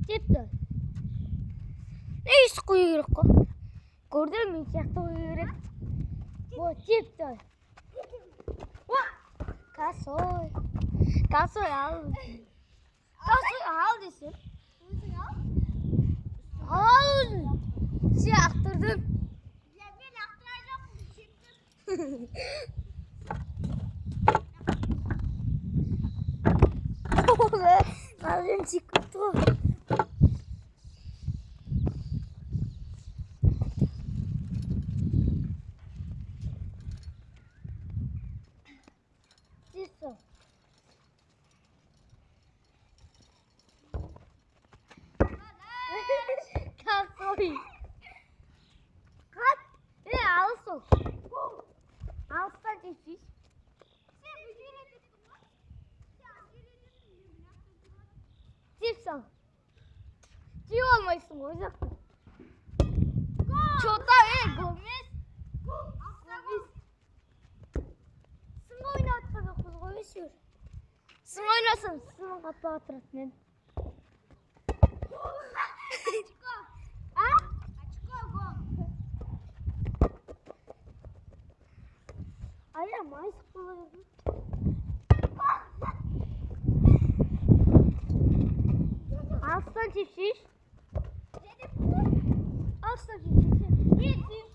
Типтэй. Эсгүй ирэхгүй. Гөрдөө минь ятуу ирэх. Во типтэй. Ва. Касой. Касой ал. Касой ал дэсэн. Ал. Чи ахтырдın. Ya ben ahtıracağım şimdi. Nazım çıktı. Çıktı. Kasoy. Kat. Alsın. Alsın çiftçi. Cipsan. Ciu olmalısın o yüzden. Çota Gomez. Gomez. Sın oynattı da kız koyuyor. Sın oynasın. Sın kapı atırasın. Aya mais kullanıyorum. Aslan çiftçi. Aslan çiftçi.